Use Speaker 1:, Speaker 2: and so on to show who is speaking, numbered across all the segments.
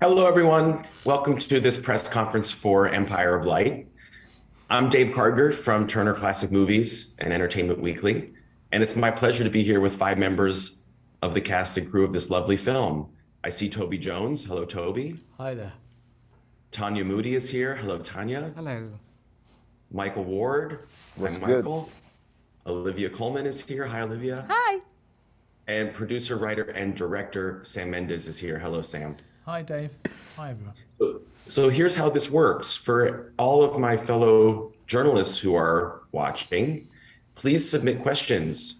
Speaker 1: Hello, everyone. Welcome to this press conference for Empire of Light. I'm Dave Carter from Turner Classic Movies and Entertainment Weekly, and it's my pleasure to be here with 5 members of the cast and crew of this lovely film. I see Toby Jones. Hello, Toby.
Speaker 2: Hi there.
Speaker 1: Tanya Moodie is here. Hello, Tanya.
Speaker 3: Hello.
Speaker 1: Michael Ward.
Speaker 4: What's
Speaker 1: Hi,
Speaker 4: good?
Speaker 1: Michael. Olivia Colman is here. Hi, Olivia.
Speaker 5: Hi.
Speaker 1: And producer, writer, and director Sam Mendes is here. Hello, Sam.
Speaker 2: Hi, Dave. Hi, everyone.
Speaker 1: So here's how this works. For all of my fellow journalists who are watching, please submit questions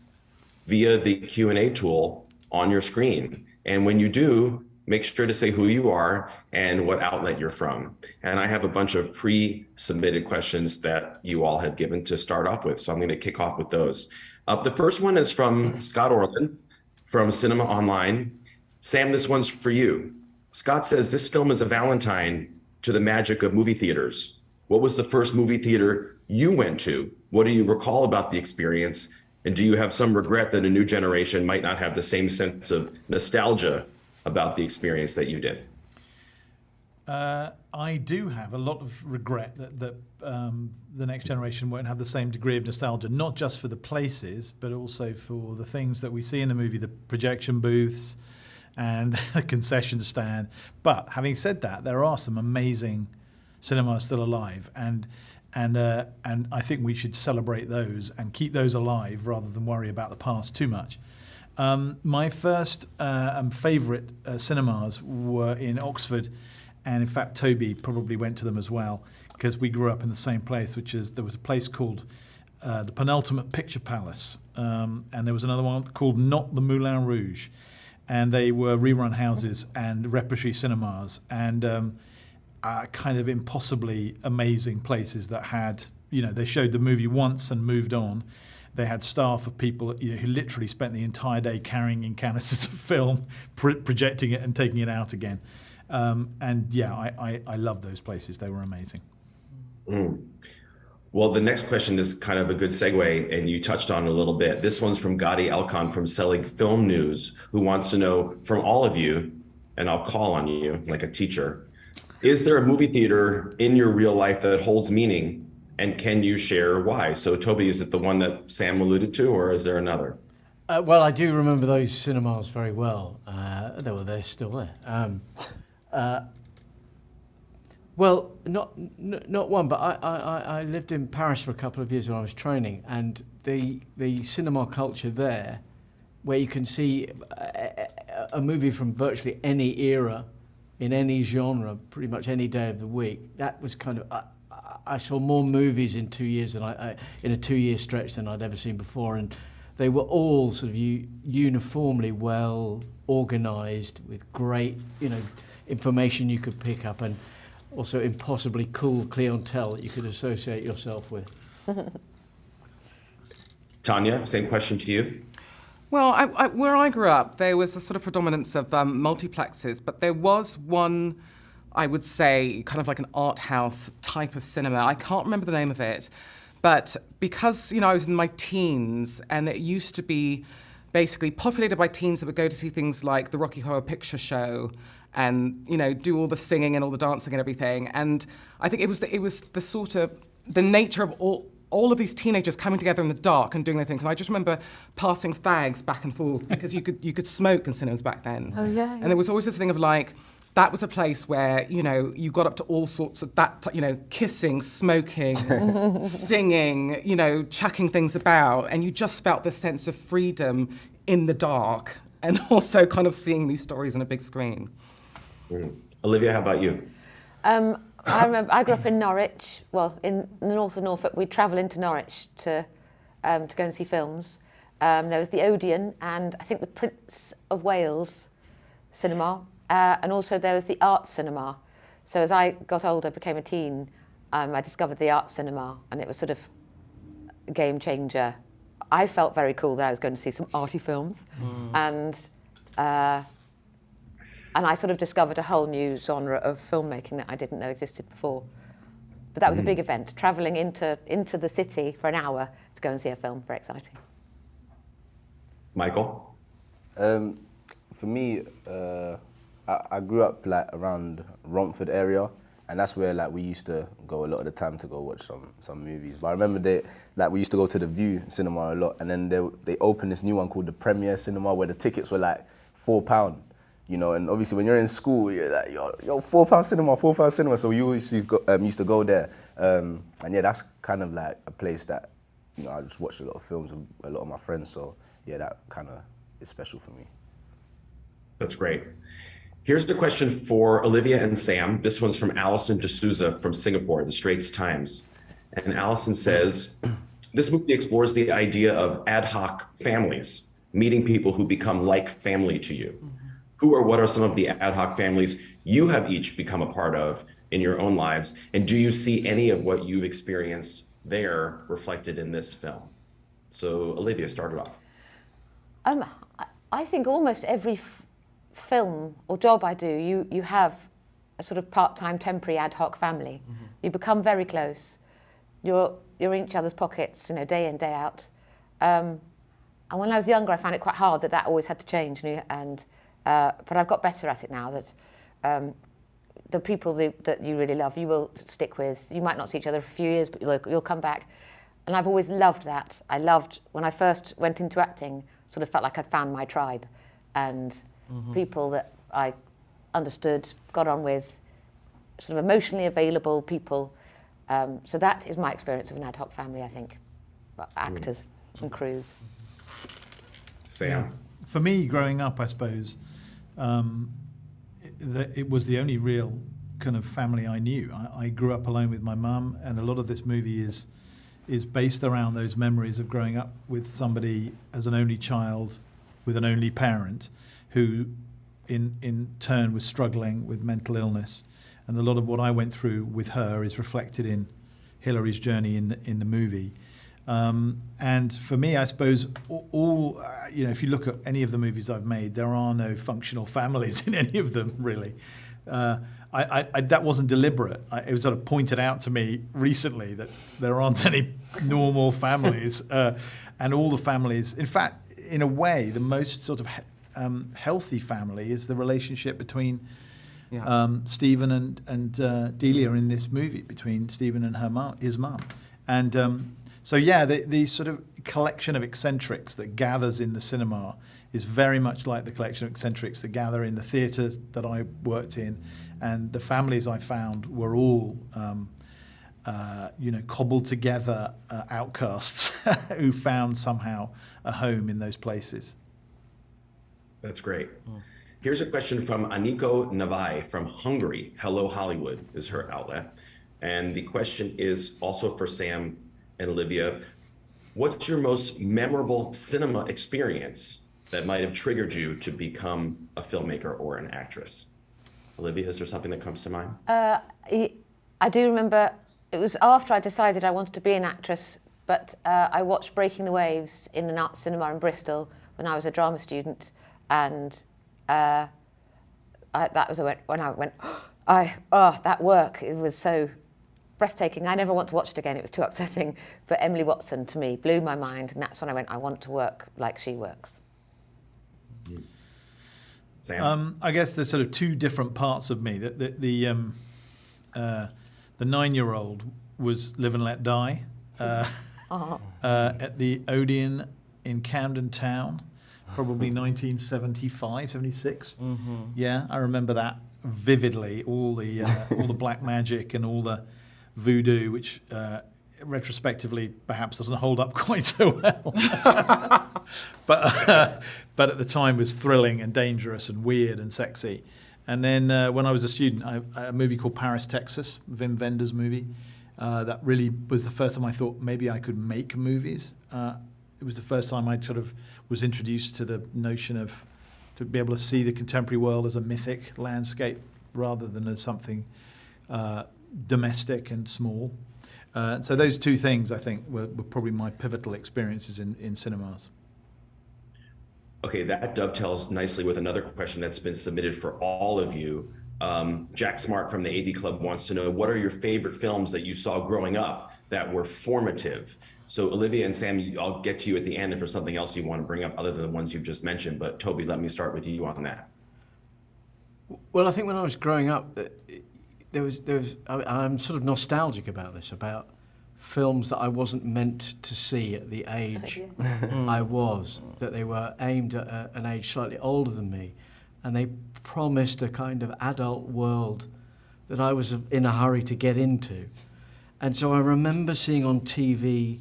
Speaker 1: via the Q&A tool on your screen. And when you do, make sure to say who you are and what outlet you're from. And I have a bunch of pre-submitted questions that you all have given to start off with. So I'm going to kick off with those. The first one is from Scott Orland from Cinema Online. Sam, this one's for you. Scott says this film is a Valentine to the magic of movie theaters. What was the first movie theater you went to? What do you recall about the experience? And do you have some regret that a new generation might not have the same sense of nostalgia about the experience that you did?
Speaker 2: I do have a lot of regret that the next generation won't have the same degree of nostalgia, not just for the places, but also for the things that we see in the movie, the projection booths, and a concession stand. But having said that, there are some amazing cinemas still alive, and I think we should celebrate those and keep those alive rather than worry about the past too much. My first and favourite cinemas were in Oxford, and in fact Toby probably went to them as well, because we grew up in the same place, there was a place called the Penultimate Picture Palace, and there was another one called Not the Moulin Rouge. And they were rerun houses and repertory cinemas, and kind of impossibly amazing places that had, they showed the movie once and moved on. They had staff of people who literally spent the entire day carrying in canisters of film, projecting it and taking it out again. And yeah, I love those places. They were amazing.
Speaker 1: Mm. Well, the next question is kind of a good segue, and you touched on it a little bit. This one's from Gadi Alkan from Selling Film News, who wants to know from all of you, and I'll call on you like a teacher, is there a movie theater in your real life that holds meaning, and can you share why? So Toby, is it the one that Sam alluded to, or is there another?
Speaker 3: Well, I do remember those cinemas very well. They're still there. Well, not one, but I lived in Paris for a couple of years when I was training, and the cinema culture there, where you can see a movie from virtually any era, in any genre, pretty much any day of the week. That was kind of I saw more movies in 2 years than in a 2-year stretch than I'd ever seen before, and they were all sort of uniformly well organised with great information you could pick up, and also impossibly cool clientele that you could associate yourself with.
Speaker 1: Tanya, same question to you.
Speaker 5: Well, where I grew up, there was a sort of predominance of multiplexes, but there was one, I would say, kind of like an art house type of cinema. I can't remember the name of it, but because I was in my teens, and it used to be basically populated by teens that would go to see things like the Rocky Horror Picture Show, and do all the singing and all the dancing and everything. And I think it was the sort of the nature of all of these teenagers coming together in the dark and doing their things. And I just remember passing fags back and forth, because you could smoke in cinemas back then. Oh yeah. And there was always this thing of like, that was a place where you got up to all sorts of that, kissing, smoking, singing, chucking things about, and you just felt this sense of freedom in the dark, and also kind of seeing these stories on a big screen.
Speaker 1: Olivia, how about you?
Speaker 4: I remember I grew up in Norwich. Well, in the north of Norfolk, we'd travel into Norwich to go and see films. There was the Odeon, and I think the Prince of Wales cinema, and also there was the Art Cinema. So as I got older, became a teen, I discovered the Art Cinema, and it was sort of a game changer. I felt very cool that I was going to see some arty films, and I sort of discovered a whole new genre of filmmaking that I didn't know existed before. But that was a big event, travelling into the city for an hour to go and see a film. Very exciting.
Speaker 1: Michael?
Speaker 6: For me, I grew up like around Romford area, and that's where like we used to go a lot of the time to go watch some movies. But I remember we used to go to the View Cinema a lot, and then they opened this new one called the Premier Cinema where the tickets were like £4. You know, and obviously when you're in school, you're like, yo, £4 cinema, £4 cinema. So you always used to go there, and yeah, that's kind of like a place that, you know, I just watched a lot of films with a lot of my friends. So yeah, that kind of is special for me.
Speaker 1: That's great. Here's the question for Olivia and Sam. This one's from Alison D'Souza from Singapore, the Straits Times. And Alison says, this movie explores the idea of ad hoc families, meeting people who become like family to you. Who or what are some of the ad hoc families you have each become a part of in your own lives? And do you see any of what you've experienced there reflected in this film? So Olivia, start it off.
Speaker 4: I think almost every film or job I do, you have a sort of part-time, temporary, ad hoc family. You become very close. You're in each other's pockets, you know, day in, day out. And when I was younger, I found it quite hard that always had to change, but I've got better at it now, that the people that you really love, you will stick with. You might not see each other for a few years, but you'll come back. And I've always loved that. I loved, when I first went into acting, sort of felt like I'd found my tribe, and people that I understood, got on with, sort of emotionally available people. So that is my experience of an ad hoc family, I think. Actors and crews.
Speaker 1: Sam?
Speaker 2: Yeah. For me, growing up, I suppose, it was the only real kind of family I knew. I grew up alone with my mum, and a lot of this movie is based around those memories of growing up with somebody as an only child with an only parent who in turn was struggling with mental illness. And a lot of what I went through with her is reflected in Hilary's journey in the movie. And for me, I suppose all you know, if you look at any of the movies I've made, there are no functional families in any of them, really. That wasn't deliberate. It was sort of pointed out to me recently that there aren't any normal families, and all the families. In fact, in a way, the most sort of healthy family is the relationship between Stephen and Delia in this movie, between Stephen and his mum, and. So yeah, the sort of collection of eccentrics that gathers in the cinema is very much like the collection of eccentrics that gather in the theatres that I worked in, and the families I found were all, cobbled together outcasts who found somehow a home in those places.
Speaker 1: That's great. Here's a question from Aniko Navai from Hungary. Hello Hollywood is her outlet. And the question is also for Sam and Olivia. What's your most memorable cinema experience that might have triggered you to become a filmmaker or an actress? Olivia, is there something that comes to mind?
Speaker 4: I do remember, it was after I decided I wanted to be an actress, but I watched Breaking the Waves in an art cinema in Bristol when I was a drama student, and that was when I went, that work, it was so breathtaking. I never want to watch it again. It was too upsetting. But Emily Watson, to me, blew my mind. And that's when I went, I want to work like she works.
Speaker 1: Sam?
Speaker 2: I guess there's sort of two different parts of me. The 9-year-old was Live and Let Die at the Odeon in Camden Town, probably 1975, 76. Yeah, I remember that vividly. All the black magic and all the voodoo, which retrospectively perhaps doesn't hold up quite so well, but at the time was thrilling and dangerous and weird and sexy. And then when I was a student, a movie called Paris, Texas, Wim Wenders movie, that really was the first time I thought maybe I could make movies. It was the first time I sort of was introduced to the notion of to be able to see the contemporary world as a mythic landscape rather than as something domestic and small. So those two things, I think, were probably my pivotal experiences in cinemas.
Speaker 1: Okay, that dovetails nicely with another question that's been submitted for all of you. Jack Smart from the AV Club wants to know, what are your favorite films that you saw growing up that were formative? So Olivia and Sam, I'll get to you at the end if there's something else you want to bring up other than the ones you've just mentioned. But Toby, let me start with you on that.
Speaker 3: Well, I think when I was growing up, I'm sort of nostalgic about this, about films that I wasn't meant to see at the age I was, that they were aimed at an age slightly older than me, and they promised a kind of adult world that I was in a hurry to get into. And so I remember seeing on TV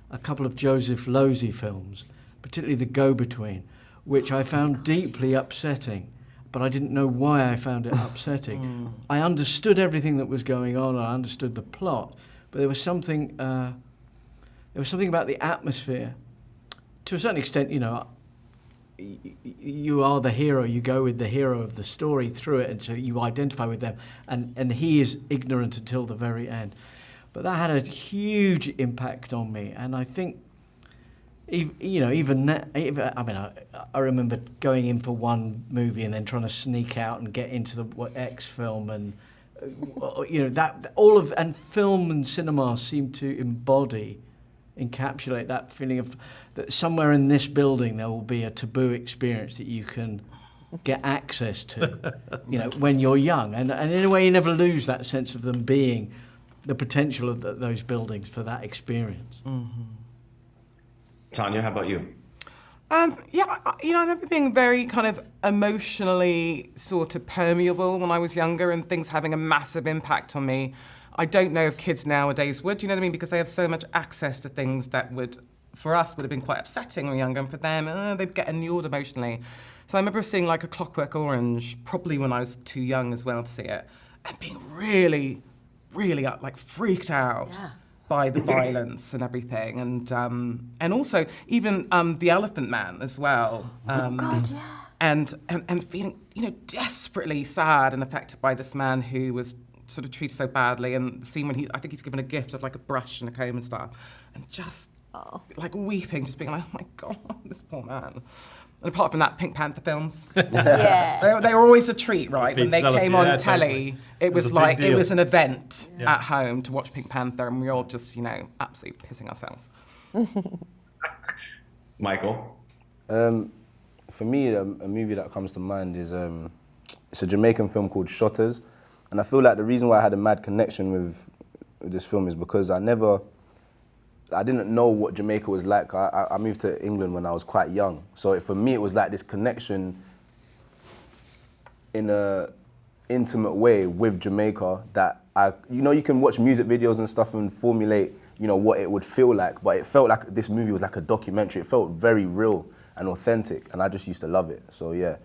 Speaker 3: a couple of Joseph Losey films, particularly The Go-Between, which I found deeply upsetting, but I didn't know why I found it upsetting. I understood everything that was going on, I understood the plot, but there was something about the atmosphere. To a certain extent, you know, you are the hero, you go with the hero of the story through it, and so you identify with them, and he is ignorant until the very end. But that had a huge impact on me, and I think, I remember going in for one movie and then trying to sneak out and get into the X film, and and film and cinema seem to encapsulate that feeling of that somewhere in this building there will be a taboo experience that you can get access to, when you're young, and in a way you never lose that sense of them being the potential of those buildings for that experience.
Speaker 5: Mm-hmm.
Speaker 1: Tanya, how about you?
Speaker 5: I remember being very kind of emotionally sort of permeable when I was younger, and things having a massive impact on me. I don't know if kids nowadays would, you know what I mean? Because they have so much access to things that for us, would have been quite upsetting when we were younger, and for them, they'd get endured emotionally. So I remember seeing like A Clockwork Orange, probably when I was too young as well to see it, and being really, really freaked out by the violence and everything, and also even The Elephant Man as well.
Speaker 4: God, yeah.
Speaker 5: And feeling, desperately sad and affected by this man who was sort of treated so badly, and the scene when I think he's given a gift of like a brush and a comb and stuff, and just weeping, just being like, oh my God, this poor man. And apart from that, Pink Panther films.
Speaker 4: Yeah.
Speaker 5: They were always a treat, right? When they came on telly,
Speaker 2: totally.
Speaker 5: it was an event at home to watch Pink Panther, and we were all just, absolutely pissing ourselves.
Speaker 1: Michael?
Speaker 6: For me, a movie that comes to mind is it's a Jamaican film called Shutters, and I feel like the reason why I had a mad connection with this film is because I didn't know what Jamaica was like. I moved to England when I was quite young, so for me it was like this connection in a intimate way with Jamaica that you can watch music videos and stuff and formulate what it would feel like, but it felt like this movie was like a documentary. It felt very real and authentic, and I just used to love it. So yeah,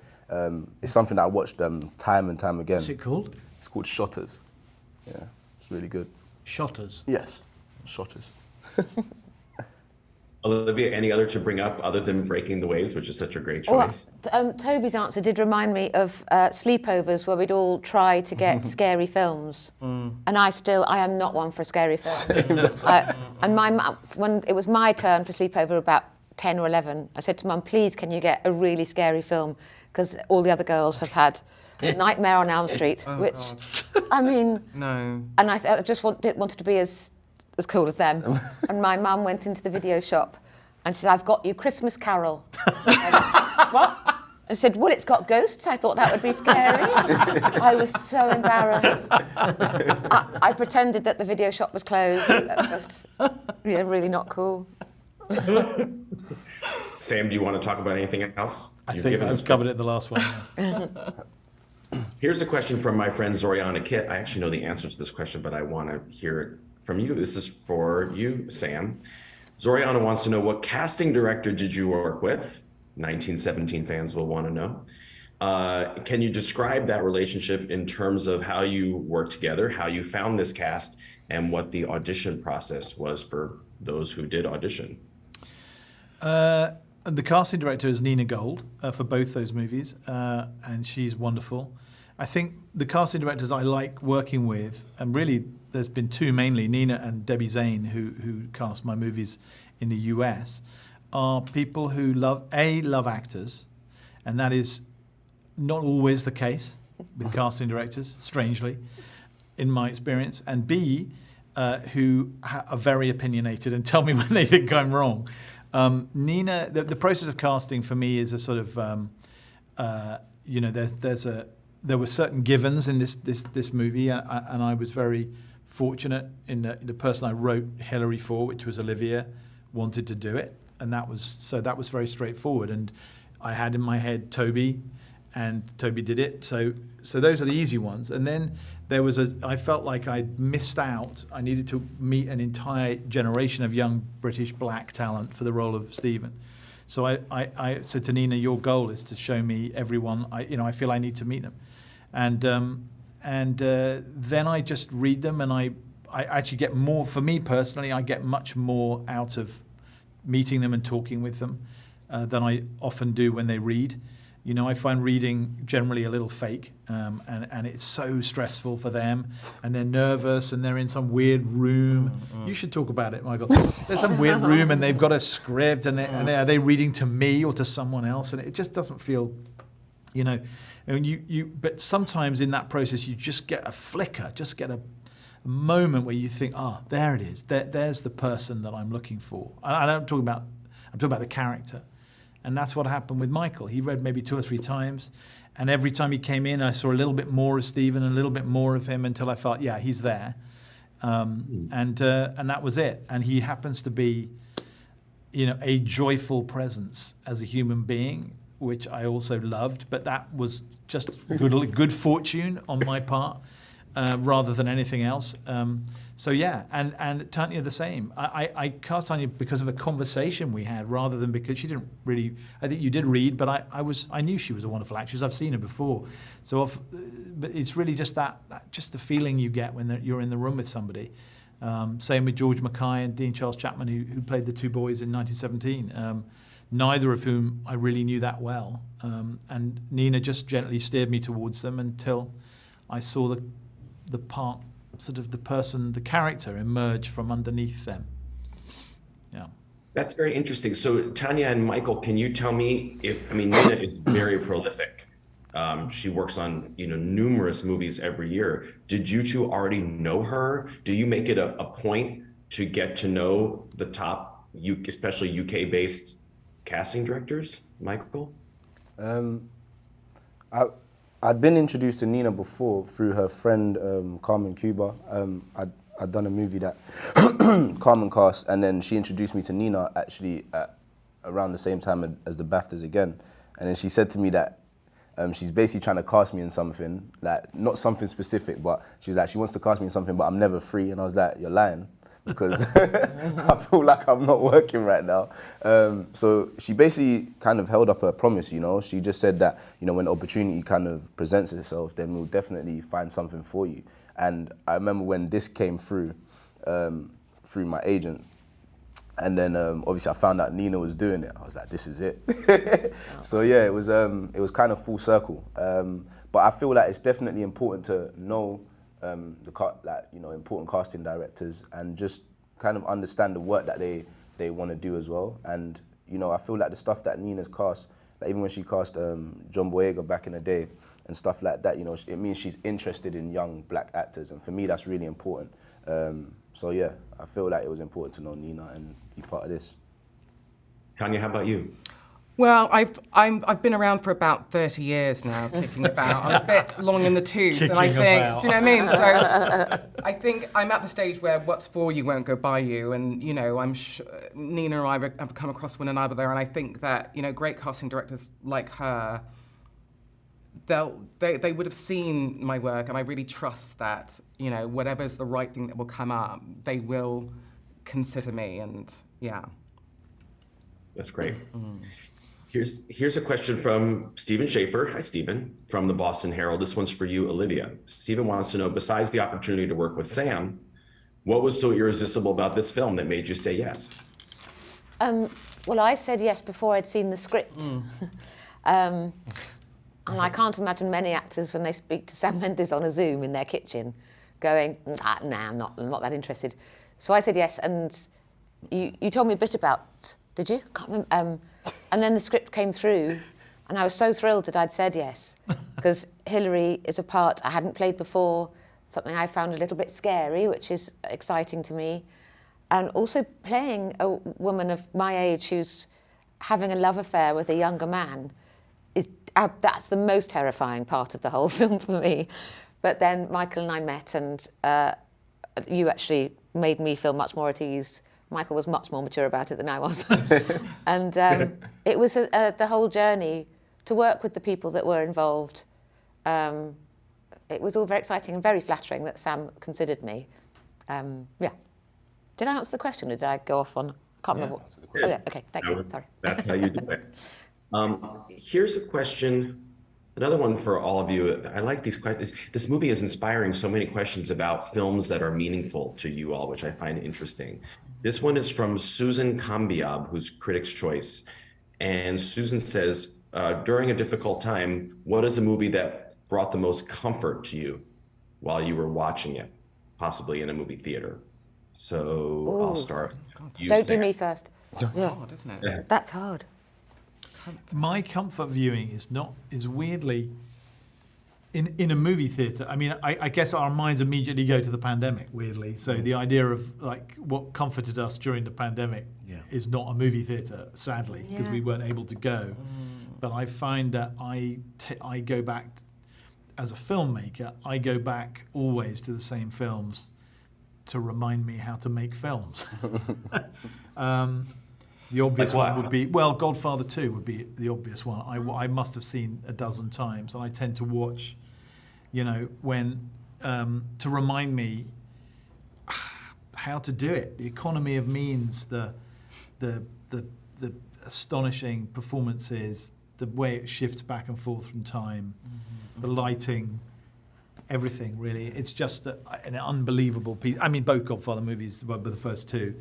Speaker 6: it's something that I watched time and time again.
Speaker 3: What's it called?
Speaker 6: It's called Shutters. Yeah, it's really good.
Speaker 3: Shutters?
Speaker 6: Yes, Shutters.
Speaker 1: Olivia, any other to bring up other than Breaking the Waves, which is such a great choice?
Speaker 4: Toby's answer did remind me of sleepovers where we'd all try to get scary films. And I am not one for a scary film. And my mum, when it was my turn for sleepover about 10 or 11, I said to Mum, please, can you get a really scary film? Because all the other girls have had Nightmare on Elm Street, which,
Speaker 5: God.
Speaker 4: I mean...
Speaker 5: No.
Speaker 4: And I said, I just wanted to be as cool as them. And my mum went into the video shop and she said, I've got you Christmas Carol. What? And she said, well, it's got ghosts. I thought that would be scary. I was so embarrassed. I pretended that the video shop was closed. That was just really not cool.
Speaker 1: Sam, do you want to talk about anything else?
Speaker 2: I think I've covered it in the last one.
Speaker 1: Here's a question from my friend Zoriana Kitt. I actually know the answer to this question, but I want to hear it from you. This is for you, Sam. Zoriana wants to know, what casting director did you work with? 1917 fans will want to know. Can you describe that relationship in terms of how you worked together, how you found this cast, and what the audition process was for those who did audition?
Speaker 2: The casting director is Nina Gold for both those movies, and she's wonderful. I think the casting directors I like working with, and really there's been two mainly, Nina and Debbie Zane, who cast my movies in the US, are people who love actors, and that is not always the case with casting directors, strangely, in my experience, and B, who are very opinionated and tell me when they think I'm wrong. Nina, the process of casting for me is a sort of, there's there were certain givens in this movie, and I was very fortunate in the person I wrote Hilary for, which was Olivia, wanted to do it, and that was very straightforward. And I had in my head Toby, and Toby did it. So those are the easy ones. And then there was I felt like I'd missed out. I needed to meet an entire generation of young British black talent for the role of Stephen. So I said to Nina, your goal is to show me everyone. I feel I need to meet them, and then I just read them, and I actually get more. For me personally, I get much more out of meeting them and talking with them than I often do when they read. I find reading generally a little fake, and it's so stressful for them, and they're nervous, and they're in some weird room. You should talk about it, Michael. There's some weird room, and they've got a script, and are they reading to me or to someone else? And it just doesn't feel, and but sometimes in that process, you just get a flicker, just get a moment where you think, there it is. There's the person that I'm looking for. I'm talking about the character. And that's what happened with Michael. He read maybe 2 or 3 times, and every time he came in, I saw a little bit more of Stephen and a little bit more of him until I felt, yeah, he's there. And that was it. And he happens to be, a joyful presence as a human being, which I also loved. But that was just good fortune on my part, rather than anything else. So yeah, and Tanya the same. I cast Tanya because of a conversation we had, rather than because she didn't really. I think you did read, but I knew she was a wonderful actress. I've seen her before, but it's really just just the feeling you get when you're in the room with somebody. Same with George Mackay and Dean Charles Chapman, who played the 2 boys in 1917. Neither of whom I really knew that well, and Nina just gently steered me towards them until I saw the part. Sort of the character emerge from underneath them. Yeah.
Speaker 1: That's very interesting. So Tanya and Michael, can you tell me Nina is very prolific. She works on, numerous movies every year. Did you two already know her? Do you make it a point to get to know the top, especially UK-based casting directors, Michael?
Speaker 6: I'd been introduced to Nina before through her friend Carmen Cuba. I'd done a movie that Carmen cast, and then she introduced me to Nina actually at around the same time as the BAFTAs again. And then she said to me that she's basically trying to cast me in something, like not something specific, but she's like, she wants to cast me in something, but I'm never free. And I was like, you're lying, because I feel like I'm not working right now. So she basically kind of held up her promise, She just said that, when the opportunity kind of presents itself, then we'll definitely find something for you. And I remember when this came through my agent, and then obviously I found out Nina was doing it. I was like, this is it. So yeah, it was kind of full circle. But I feel like it's definitely important to know important casting directors, and just kind of understand the work that they want to do as well. And I feel like the stuff that Nina's cast, like even when she cast John Boyega back in the day and stuff like that, it means she's interested in young black actors, and for me that's really important. So yeah, I feel like it was important to know Nina and be part of this.
Speaker 1: Tanya, how about you?
Speaker 5: Well, I've been around for about 30 years now, kicking about. I'm a bit long in the tooth, and I think,
Speaker 2: about.
Speaker 5: do you know what I mean? So I think I'm at the stage where what's for you won't go by you, and I'm Nina and I have come across one another, and I think that great casting directors like her, they would have seen my work, and I really trust that whatever's the right thing that will come up, they will consider me, and yeah.
Speaker 1: That's great. Here's a question from Stephen Schaefer. Hi, Stephen, from the Boston Herald. This one's for you, Olivia. Stephen wants to know, besides the opportunity to work with Sam, what was so irresistible about this film that made you say yes?
Speaker 4: Well, I said yes before I'd seen the script. And I can't imagine many actors, when they speak to Sam Mendes on a Zoom in their kitchen, going, nah, I'm not that interested. So I said yes, and you told me a bit about, did you? Can't remember. And then the script came through, and I was so thrilled that I'd said yes, because Hilary is a part I hadn't played before, something I found a little bit scary, which is exciting to me. And also playing a woman of my age who's having a love affair with a younger man is that's the most terrifying part of the whole film for me. But then Michael and I met, and you actually made me feel much more at ease. Michael was much more mature about it than I was. And it was the whole journey to work with the people that were involved. It was all very exciting and very flattering that Sam considered me. Yeah. Did I answer the question, or did I go off on? I can't remember. Oh, yeah. Okay. Thank you. Sorry.
Speaker 1: That's how you do it. Here's a question, another one for all of you. I like these questions. This movie is inspiring so many questions about films that are meaningful to you all, which I find interesting. This one is from Susan Kambiab, who's Critics' Choice. And Susan says, during a difficult time, what is a movie that brought the most comfort to you while you were watching it, possibly in a movie theater? So I'll start.
Speaker 4: Don't do me first.
Speaker 5: It's hard, isn't it?
Speaker 1: Yeah.
Speaker 4: That's hard.
Speaker 2: My comfort viewing is weirdly in a movie theatre. I mean, I guess our minds immediately go to the pandemic, weirdly. So the idea of like what comforted us during the pandemic is not a movie theatre, sadly, because we weren't able to go. But I find that I go back, as a filmmaker, I go back always to the same films to remind me how to make films. The obvious one would be, well, Godfather 2 would be the obvious one. I must have seen a dozen times, and I tend to watch, when to remind me how to do it. The economy of means, the astonishing performances, the way it shifts back and forth from time, the lighting, everything really. It's just an unbelievable piece. I mean, both Godfather movies, but the first two.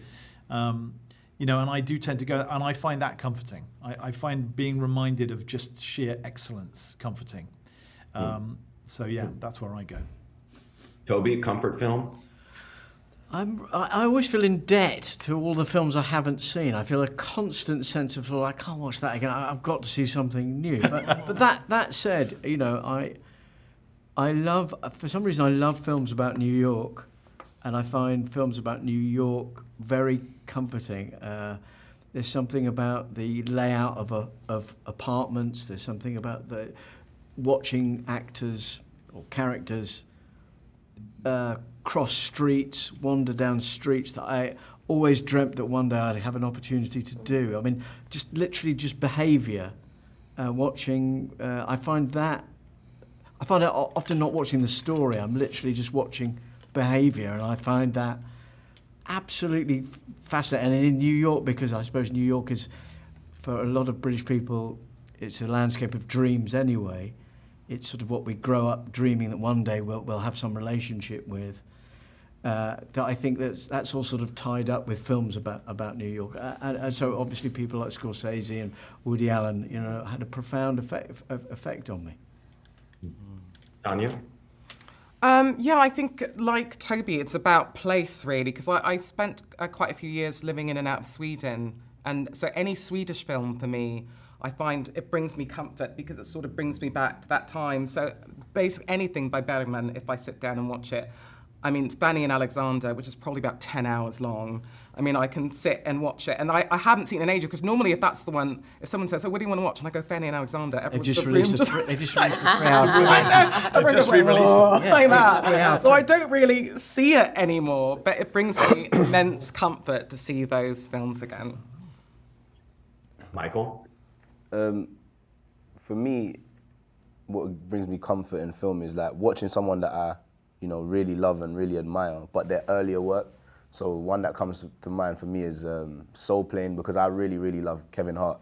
Speaker 2: And I do tend to go, and I find that comforting. I find being reminded of just sheer excellence comforting. So yeah, that's where I go.
Speaker 1: Toby, comfort film?
Speaker 3: I always feel in debt to all the films I haven't seen. I feel a constant sense of, I can't watch that again. I've got to see something new. But that said, I love, for some reason, I love films about New York, and I find films about New York very comforting. There's something about the layout of apartments. There's something about watching actors or characters cross streets, wander down streets that I always dreamt that one day I'd have an opportunity to do. I mean, just literally just behaviour. Watching, I find it often not watching the story. I'm literally just watching behaviour, and I find that absolutely fascinating. And in New York, because I suppose New York is, for a lot of British people, it's a landscape of dreams anyway. It's sort of what we grow up dreaming that one day we'll have some relationship with. That I think that's all sort of tied up with films about New York. And so obviously people like Scorsese and Woody Allen, had a profound effect on me.
Speaker 1: Tanya?
Speaker 5: I think, like Toby, it's about place, really, because I spent quite a few years living in and out of Sweden, and so any Swedish film for me, I find it brings me comfort because it sort of brings me back to that time. So basically anything by Bergman, if I sit down and watch it, I mean, Fanny and Alexander, which is probably about 10 hours long. I mean, I can sit and watch it. And I haven't seen it in ages, because normally if that's the one, if someone says, what do you want to watch? And I go, Fanny and Alexander.
Speaker 3: They've just released a 3-hour
Speaker 2: They've just re-released it.
Speaker 5: Like that. So I don't really see it anymore, but it brings me immense comfort to see those films again.
Speaker 1: Michael?
Speaker 6: For me, what brings me comfort in film is like watching someone that I really love and really admire, but their earlier work. So one that comes to mind for me is Soul Plane, because I really, really love Kevin Hart.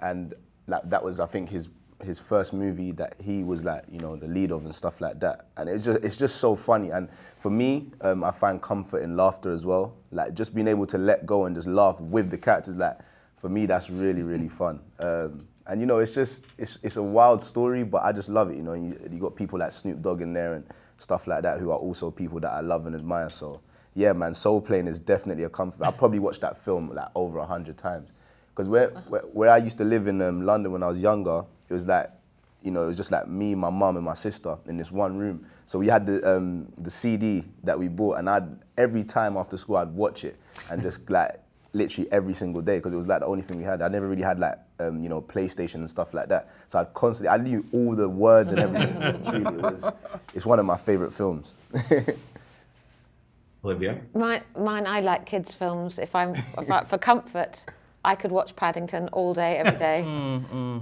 Speaker 6: And that was, I think, his first movie that he was the lead of and stuff like that. And it's just so funny. And for me, I find comfort in laughter as well. Like just being able to let go and just laugh with the characters, for me, that's really, really fun. And it's a wild story, but I just love it. You got people like Snoop Dogg in there and stuff like that who are also people that I love and admire. So yeah, man, Soul Plane is definitely a comfort. I probably watched that film over 100 times. Because where I used to live in London when I was younger, it was it was just like me, my mum, and my sister in this one room. So we had the CD that we bought, and every time after school I'd watch it and just literally every single day because it was like the only thing we had. I never really had like, you know, PlayStation and stuff like that. So I knew all the words and everything. Truly, it's one of my favorite films.
Speaker 1: Olivia?
Speaker 4: Mine, I like kids' films. For comfort, I could watch Paddington all day, every day.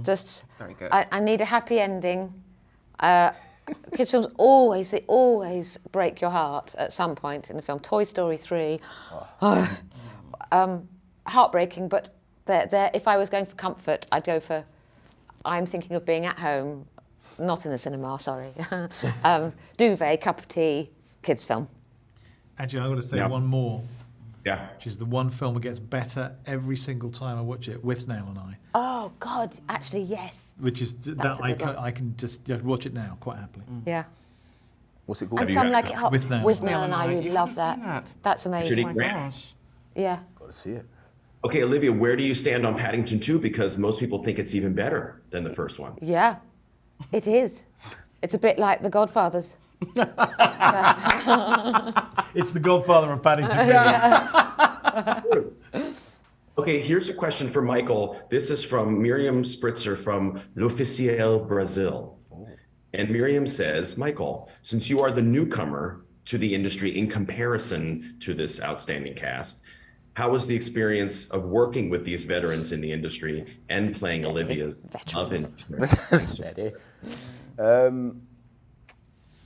Speaker 4: Just,
Speaker 5: very good.
Speaker 4: I need a happy ending. Kids' films always break your heart at some point in the film. Toy Story 3, heartbreaking, but if I was going for comfort, I'd go for, I'm thinking of being at home, not in the cinema, sorry. Duvet, cup of tea, kids' film.
Speaker 2: Actually, I'm going to say one more,
Speaker 1: Yeah.
Speaker 2: which is the one film that gets better every single time I watch it, With Nail and I.
Speaker 4: Oh, God, actually, yes.
Speaker 2: Which is
Speaker 4: That's
Speaker 2: that
Speaker 4: a good one.
Speaker 2: I can just watch it now quite happily.
Speaker 4: Yeah.
Speaker 6: What's it called?
Speaker 4: And some like it hot.
Speaker 2: With Nail
Speaker 4: With
Speaker 2: and
Speaker 4: Nail and I, you'd
Speaker 5: You
Speaker 4: love
Speaker 5: haven't
Speaker 4: that.
Speaker 5: seen that?
Speaker 4: That's amazing.
Speaker 5: Oh my
Speaker 1: Grant.
Speaker 5: gosh.
Speaker 4: Yeah.
Speaker 6: Gotta see it.
Speaker 1: Okay, Olivia, where do you stand on Paddington 2? Because most people think it's even better than the first one.
Speaker 4: Yeah, it is. It's a bit like The Godfathers.
Speaker 2: It's the Godfather of Paddington.
Speaker 1: Okay, here's a question for Michael. This is from Miriam Spritzer from L'Officiel Brazil. And Miriam says, Michael, since you are the newcomer to the industry in comparison to this outstanding cast, how was the experience of working with these veterans in the industry and playing
Speaker 4: Steady.
Speaker 1: Olivia's love
Speaker 4: Veterans.
Speaker 1: interest?
Speaker 6: Steady.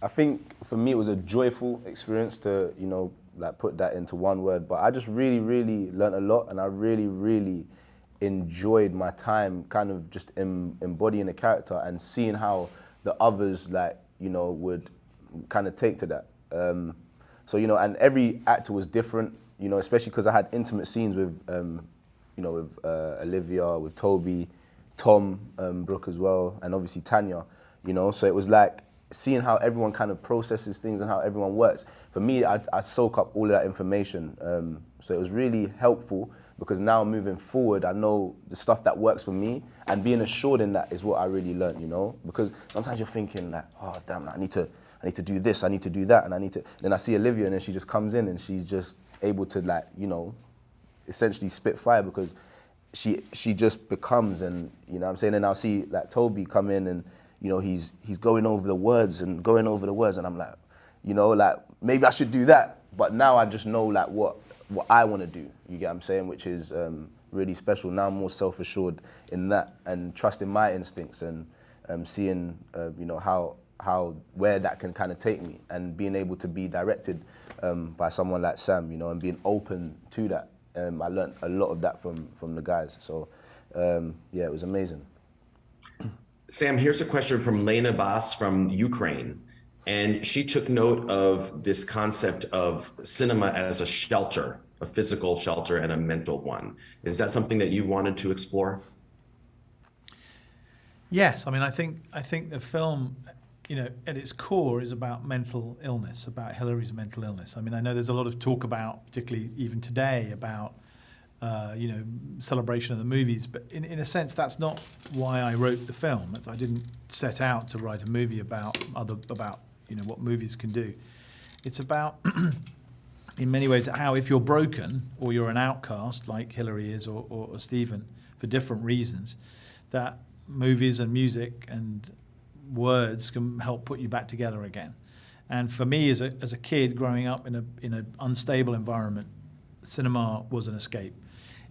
Speaker 6: I think for me it was a joyful experience to, you know, like put that into one word. But I just really, really learned a lot, and I really, really enjoyed my time kind of just embodying the character and seeing how the others, like, you know, would kind of take to that. So, you know, and every actor was different, you know, especially because I had intimate scenes with, you know, with Olivia, with Toby, Tom, Brooke as well, and obviously Tanya, you know. So it was like seeing how everyone kind of processes things and how everyone works. For me, I soak up all of that information. So it was really helpful because now moving forward, I know the stuff that works for me, and being assured in that is what I really learned, you know? Because sometimes you're thinking like, oh, damn, I need to do this, I need to do that, and then I see Olivia and then she just comes in and she's just able to, like, you know, essentially spit fire because she just becomes, and, you know what I'm saying? And I'll see like Toby come in and, you know, he's going over the words and I'm like, you know, like maybe I should do that. But now I just know like what I want to do, you get what I'm saying, which is really special. Now I'm more self-assured in that and trusting my instincts and seeing, you know, where that can kind of take me, and being able to be directed by someone like Sam, you know, and being open to that. I learned a lot of that from the guys. So yeah, it was amazing.
Speaker 1: Sam, here's a question from Lena Bas from Ukraine. And she took note of this concept of cinema as a shelter, a physical shelter and a mental one. Is that something that you wanted to explore?
Speaker 2: Yes, I mean, I think the film, you know, at its core is about mental illness, about Hilary's mental illness. I mean, I know there's a lot of talk about, particularly even today, about you know, celebration of the movies, but in a sense, that's not why I wrote the film. I didn't set out to write a movie about you know, what movies can do. It's about, in many ways, how if you're broken or you're an outcast like Hilary is or Stephen for different reasons, that movies and music and words can help put you back together again. And for me, as a kid growing up in an unstable environment, cinema was an escape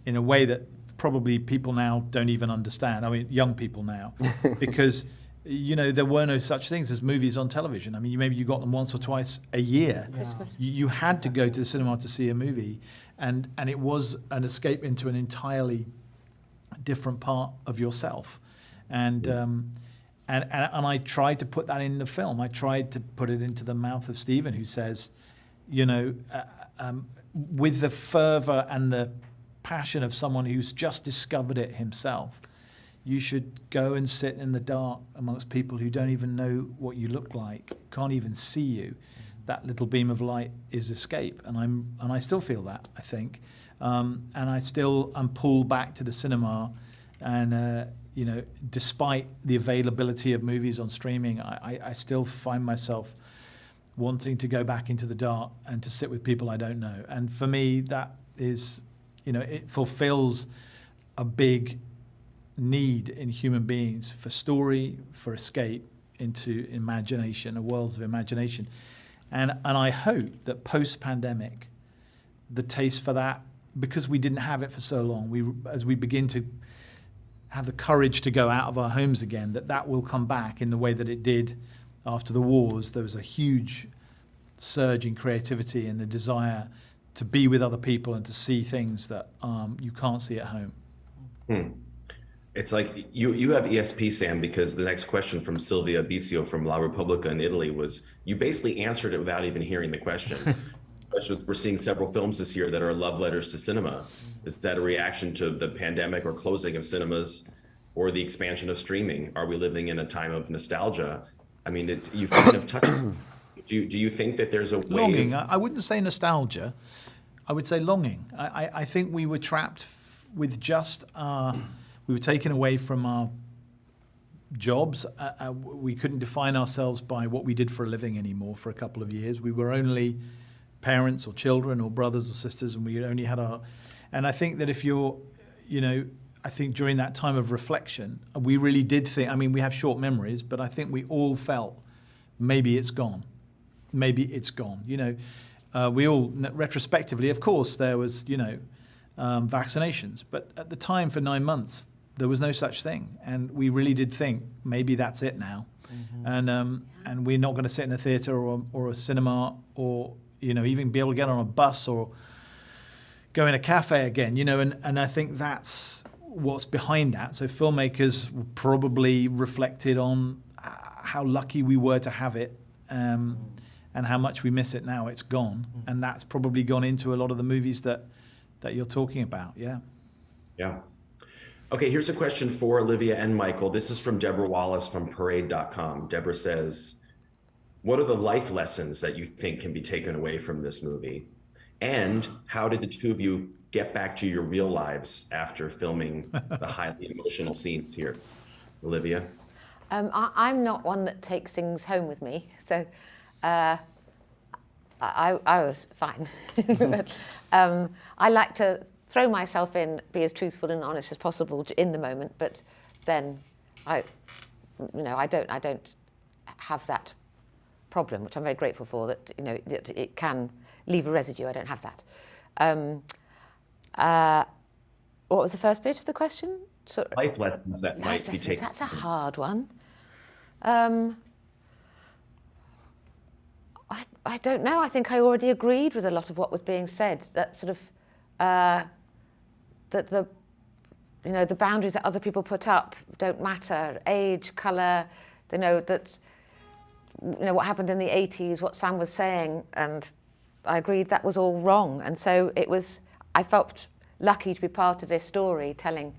Speaker 2: in a way that probably people now don't even understand. I mean, young people now, because, you know, there were no such things as movies on television. I mean, maybe you got them once or twice a year.
Speaker 4: Christmas.
Speaker 2: You had to go to the cinema to see a movie, and it was an escape into an entirely different part of yourself. And I tried to put that in the film. I tried to put it into the mouth of Stephen, who says, you know, with the fervor and the passion of someone who's just discovered it himself, you should go and sit in the dark amongst people who don't even know what you look like, can't even see you. That little beam of light is escape, and I still feel that, I think, and I still am pulled back to the cinema, and you know, despite the availability of movies on streaming, I still find myself wanting to go back into the dark and to sit with people I don't know. And for me, that is it fulfills a big need in human beings for story, for escape into imagination, a world of imagination. And I hope that post-pandemic, the taste for that, because we didn't have it for so long, as we begin to have the courage to go out of our homes again, that will come back in the way that it did after the wars. There was a huge surge in creativity and the desire to be with other people and to see things that you can't see at home.
Speaker 1: It's like you have ESP, Sam, because the next question from Silvia Bisio from La Repubblica in Italy was, you basically answered it without even hearing the question. We're seeing several films this year that are love letters to cinema. Is that a reaction to the pandemic or closing of cinemas or the expansion of streaming? Are we living in a time of nostalgia? I mean, you've kind of touched. Do you think that there's a wave?
Speaker 2: Longing. I wouldn't say nostalgia. I would say longing. I think we were trapped with just we were taken away from our jobs. We couldn't define ourselves by what we did for a living anymore for a couple of years. We were only parents or children or brothers or sisters, and we only had our. And I think that if you're, I think during that time of reflection, we really did think. I mean, we have short memories, but I think we all felt maybe it's gone. Maybe it's gone. We all retrospectively, of course, there was vaccinations, but at the time for 9 months there was no such thing, and we really did think maybe that's it now, and we're not going to sit in a theatre or a cinema or even be able to get on a bus or go in a cafe again. And I think that's what's behind that. So filmmakers probably reflected on how lucky we were to have it. And how much we miss it now. It's gone, and that's probably gone into a lot of the movies that you're talking about. Yeah.
Speaker 1: Okay, here's a question for Olivia and Michael. This is from Deborah Wallace from Parade.com. Deborah says, what are the life lessons that you think can be taken away from this movie? And how did the two of you get back to your real lives after filming the highly emotional scenes here? Olivia?
Speaker 4: I'm not one that takes things home with me, so I was fine. But, I like to throw myself in, be as truthful and honest as possible in the moment, but then I don't have that problem, which I'm very grateful for, that it can leave a residue. I don't have that. What was the first bit of the question?
Speaker 1: Life lessons that might be taken.
Speaker 4: That's a hard one. I don't know. I think I already agreed with a lot of what was being said. That sort of that the boundaries that other people put up don't matter. Age, colour. That what happened in the 80s, what Sam was saying, and I agreed that was all wrong. And so I felt lucky to be part of this story, telling,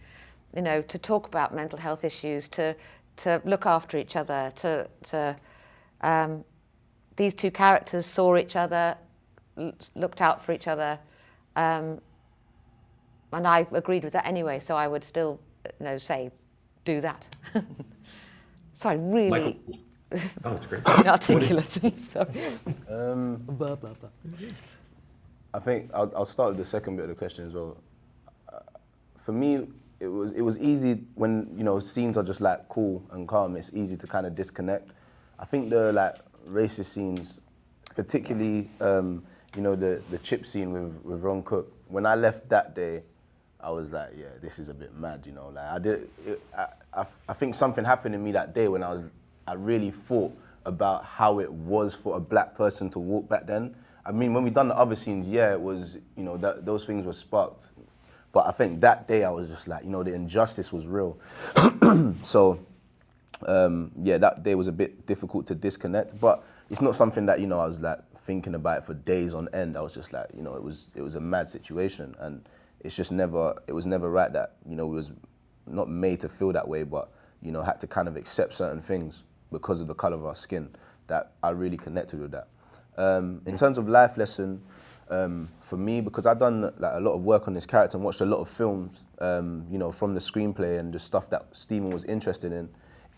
Speaker 4: to talk about mental health issues, to look after each other, these two characters saw each other, looked out for each other, and I agreed with that anyway, so I would still say, do that. Sorry, really...
Speaker 1: Michael. Oh, that's great.
Speaker 4: Inarticulate. Sorry.
Speaker 6: I think I'll start with the second bit of the question as well. For me, it was easy when scenes are just like cool and calm. It's easy to kind of disconnect. I think the racist scenes, particularly the chip scene with Ron Cook. When I left that day, I was like, yeah, this is a bit mad. I think something happened in me that day when I really thought about how it was for a black person to walk back then. I mean, when we done the other scenes, yeah, it was, those things were sparked. But I think that day I was just like, the injustice was real. So, that day was a bit difficult to disconnect. But it's not something that, I was like thinking about it for days on end. I was just like, it was a mad situation. And it's just it was never right that, we was not made to feel that way, but, had to kind of accept certain things because of the colour of our skin, that I really connected with that. In terms of life lesson, for me, because I've done a lot of work on this character and watched a lot of films, from the screenplay and the stuff that Stephen was interested in,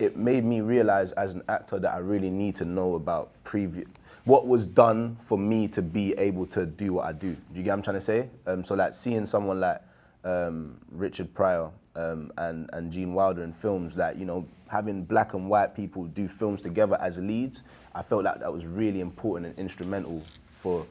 Speaker 6: it made me realize as an actor that I really need to know about what was done for me to be able to do what I do. Do you get what I'm trying to say? So like seeing someone like Richard Pryor and Gene Wilder in films, like, you know, having black and white people do films together as leads, I felt like that was really important and instrumental for,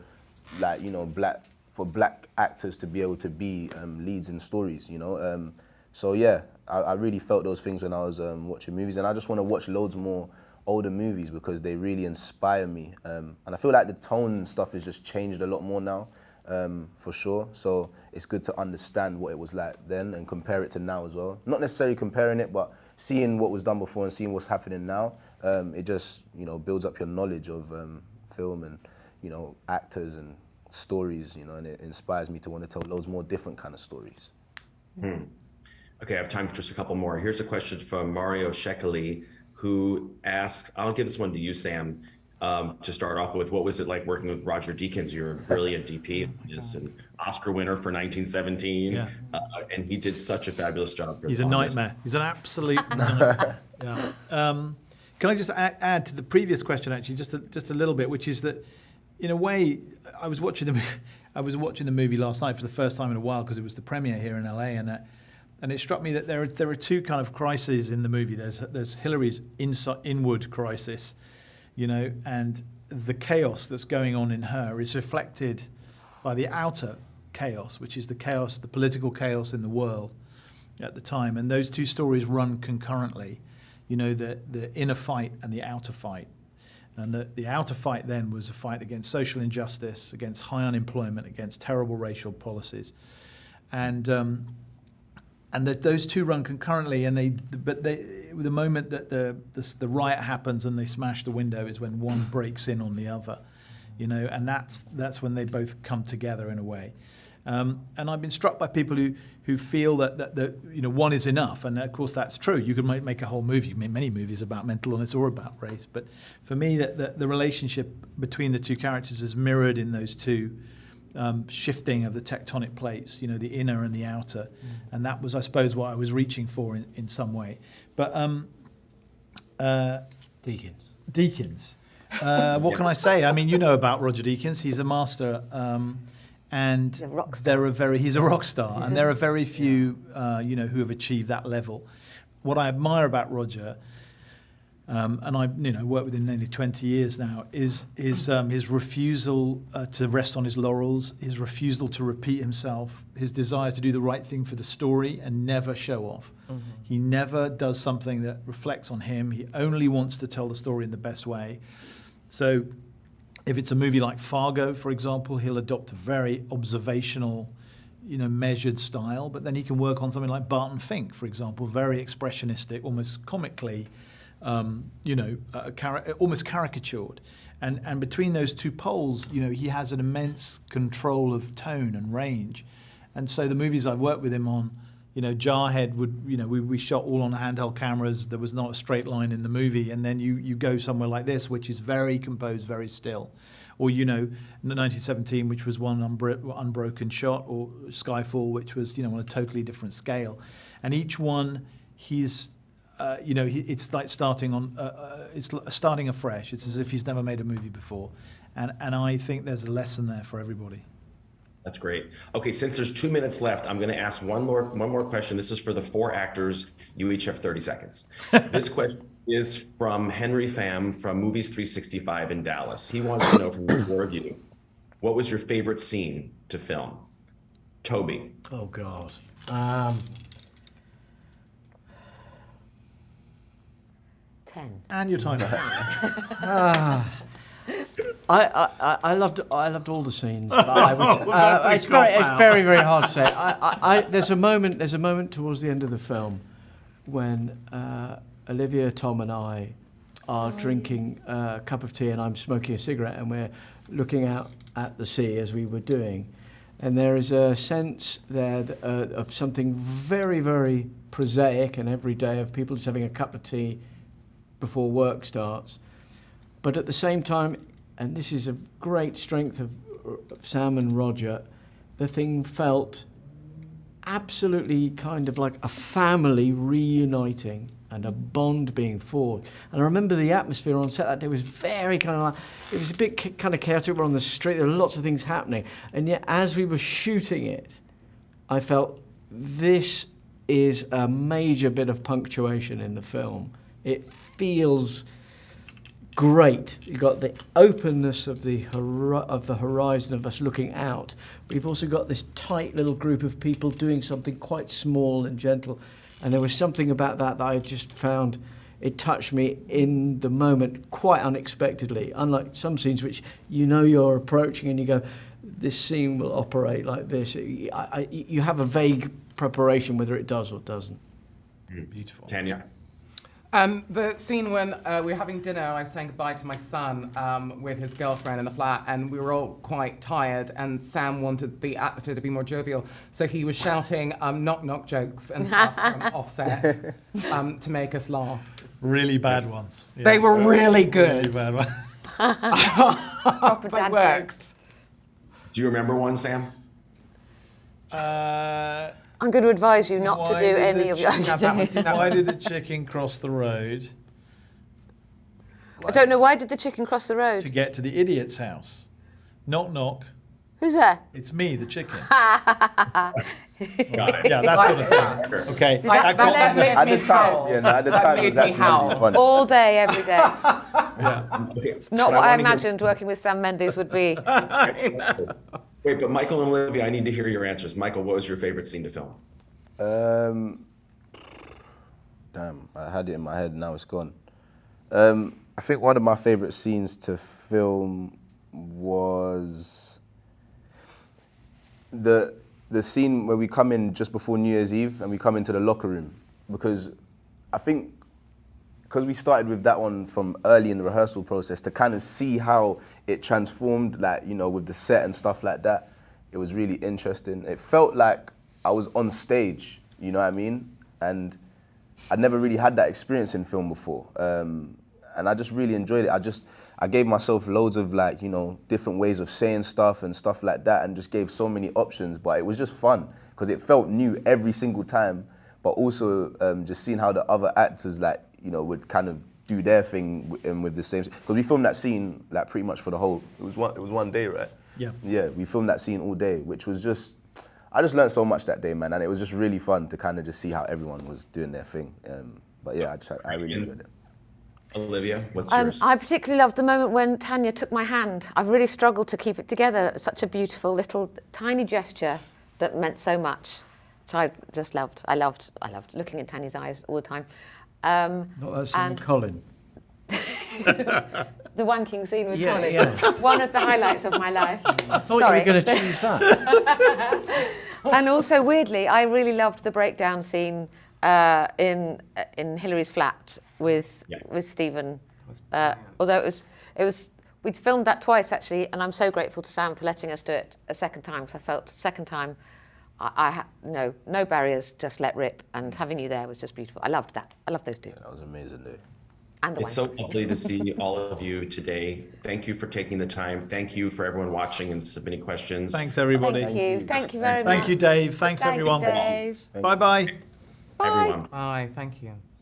Speaker 6: like, you know, black actors to be able to be leads in stories, you know. So yeah, I really felt those things when I was watching movies, and I just want to watch loads more older movies because they really inspire me. And I feel like the tone and stuff has just changed a lot more now, for sure. So it's good to understand what it was like then and compare it to now as well. Not necessarily comparing it, but seeing what was done before and seeing what's happening now. It just, you know, builds up your knowledge of film and, you know, actors and stories, you know, and it inspires me to want to tell loads more different kind of stories.
Speaker 1: Okay, I have time for just a couple more. Here's a question from Mario Shekeli, who asks, I'll give this one to you, Sam, to start off with. What was it like working with Roger Deakins? You're a brilliant DP. He's an Oscar winner for 1917,
Speaker 2: Yeah.
Speaker 1: And he did such a fabulous job.
Speaker 2: He's a nightmare. He's an absolute nightmare. Yeah. Can I just add to the previous question, actually, just a little bit, which is that, in a way, I was watching the movie last night for the first time in a while because it was the premiere here in LA, and it struck me that there are two kind of crises in the movie. There's Hilary's inward crisis, you know, and the chaos that's going on in her is reflected by the outer chaos, which is the political chaos in the world at the time. And those two stories run concurrently, you know, the inner fight and the outer fight. And the outer fight then was a fight against social injustice, against high unemployment, against terrible racial policies. And those two run concurrently, and the moment that the riot happens and they smash the window is when one breaks in on the other, you know, and that's when they both come together in a way. And I've been struck by people who feel that you know, one is enough, and of course that's true. You could make a whole movie, many movies about mental illness or about race, but for me, that the relationship between the two characters is mirrored in those two. Shifting of the tectonic plates, you know, the inner and the outer. And that was, I suppose, what I was reaching for in some way. But Deakins. What can I say? I mean, you know about Roger Deakins. He's a master, and
Speaker 4: He's a rock star.
Speaker 2: he's a rock star, and there are very few, you know, who have achieved that level. What I admire about Roger, and I've, you know, worked with him nearly 20 years now, is his refusal to rest on his laurels, his refusal to repeat himself, his desire to do the right thing for the story and never show off. He never does something that reflects on him. He only wants to tell the story in the best way. So if it's a movie like Fargo, for example, he'll adopt a very observational, you know, measured style, but then he can work on something like Barton Fink, for example, very expressionistic, almost comically, you know, almost caricatured. And between those two poles, you know, he has an immense control of tone and range. And so the movies I've worked with him on, you know, Jarhead would, you know, we shot all on handheld cameras. There was not a straight line in the movie. And then you go somewhere like this, which is very composed, very still. Or, you know, 1917, which was one unbroken shot, or Skyfall, which was, you know, on a totally different scale. And each one, he's, you know, it's like starting afresh. It's as if he's never made a movie before. And I think there's a lesson there for everybody.
Speaker 1: That's great. Okay, since there's 2 minutes left, I'm going to ask one more question. This is for the 4 actors. You each have 30 seconds. This question is from Henry Pham from Movies 365 in Dallas. He wants to know from the 4 of you, what was your favorite scene to film? Toby.
Speaker 3: Oh, God.
Speaker 2: 10. And your time.
Speaker 3: I loved all the scenes. But I would, it's very very hard to say. There's a moment towards the end of the film when Olivia, Tom, and I are drinking a cup of tea, and I'm smoking a cigarette, and we're looking out at the sea as we were doing, and there is a sense there of something very very prosaic and everyday, of people just having a cup of tea before work starts, but at the same time. And this is a great strength of Sam and Roger, the thing felt absolutely kind of like a family reuniting and a bond being forged. And I remember the atmosphere on set that day was very kind of like, it was a bit kind of chaotic. We're on the street, there were lots of things happening. And yet as we were shooting it, I felt this is a major bit of punctuation in the film. It feels great. You've got the openness of the horizon of us looking out. We've also got this tight little group of people doing something quite small and gentle. And there was something about that I just found, it touched me in the moment quite unexpectedly. Unlike some scenes which you know you're approaching and you go, this scene will operate like this. You have a vague preparation whether it does or doesn't.
Speaker 2: Beautiful.
Speaker 1: Tanya?
Speaker 5: The scene when we were having dinner, I was saying goodbye to my son with his girlfriend in the flat, and we were all quite tired, and Sam wanted the atmosphere to be more jovial, so he was shouting knock-knock jokes and stuff from offset to make us laugh.
Speaker 2: Really bad ones. Yeah.
Speaker 5: They were really good.
Speaker 2: Really bad ones.
Speaker 4: Proper
Speaker 5: They
Speaker 4: dad
Speaker 5: worked.
Speaker 4: jokes.
Speaker 1: Do you remember one, Sam?
Speaker 4: I'm going to advise you not to do any of your.
Speaker 2: Why did the chicken cross the road?
Speaker 4: I don't know. Why did the chicken cross the road?
Speaker 2: To get to the idiot's house. Knock, knock.
Speaker 4: Who's there?
Speaker 2: It's me, the chicken.
Speaker 1: Got it.
Speaker 2: Yeah, that sort of thing. Okay.
Speaker 4: See, that's the
Speaker 5: That made
Speaker 6: At
Speaker 5: me
Speaker 6: the time,
Speaker 5: howl.
Speaker 6: yeah, no, at the
Speaker 5: That
Speaker 6: time it
Speaker 5: made
Speaker 6: was
Speaker 5: me
Speaker 6: actually
Speaker 5: howl.
Speaker 6: really funny.
Speaker 4: All day, every day.
Speaker 1: It's
Speaker 4: Not what I imagined working with Sam Mendes would be.
Speaker 1: Wait, but Michael and Olivia, I need to hear your answers. Michael, what was your favorite scene to film?
Speaker 6: Damn, I had it in my head, now it's gone. I think one of my favorite scenes to film was the scene where we come in just before New Year's Eve and we come into the locker room, because I think because we started with that one from early in the rehearsal process to kind of see how it transformed, like, you know, with the set and stuff like that. It was really interesting. It felt like I was on stage, you know what I mean? And I'd never really had that experience in film before. And I just really enjoyed it. I gave myself loads of, like, you know, different ways of saying stuff and stuff like that, and just gave so many options, but it was just fun because it felt new every single time, but also just seeing how the other actors, like, you know, would kind of do their thing with the same, because we filmed that scene like pretty much for the whole, it was one day, right?
Speaker 2: Yeah.
Speaker 6: Yeah, we filmed that scene all day, which was just, I just learned so much that day, man, and it was just really fun to kind of just see how everyone was doing their thing. But yeah, I really enjoyed it.
Speaker 1: Olivia, what's yours?
Speaker 4: I particularly loved the moment when Tanya took my hand. I really struggled to keep it together. Such a beautiful little tiny gesture that meant so much, which I just loved. I loved looking at Tanya's eyes all the time.
Speaker 3: Not that scene with Colin.
Speaker 4: The wanking scene with Colin.
Speaker 3: Yeah.
Speaker 4: One of the highlights of my life.
Speaker 3: I thought you were going to choose that.
Speaker 4: And also, weirdly, I really loved the breakdown scene in Hilary's flat with Stephen. Although it was we'd filmed that twice actually, and I'm so grateful to Sam for letting us do it a second time, because I felt second time I had no barriers, just let rip, and having you there was just beautiful. I loved that. I loved those two.
Speaker 6: Yeah, that was amazing, dude.
Speaker 4: And the
Speaker 1: It's so
Speaker 4: wanking.
Speaker 1: lovely to see all of you today. Thank you for taking the time. Thank you for everyone watching and submitting questions.
Speaker 2: Thanks, everybody.
Speaker 4: Thank you. Thank you very much.
Speaker 2: Thank you, Dave. Thanks, everyone.
Speaker 4: Dave.
Speaker 2: Bye-bye.
Speaker 1: Everyone.
Speaker 5: Bye, thank you.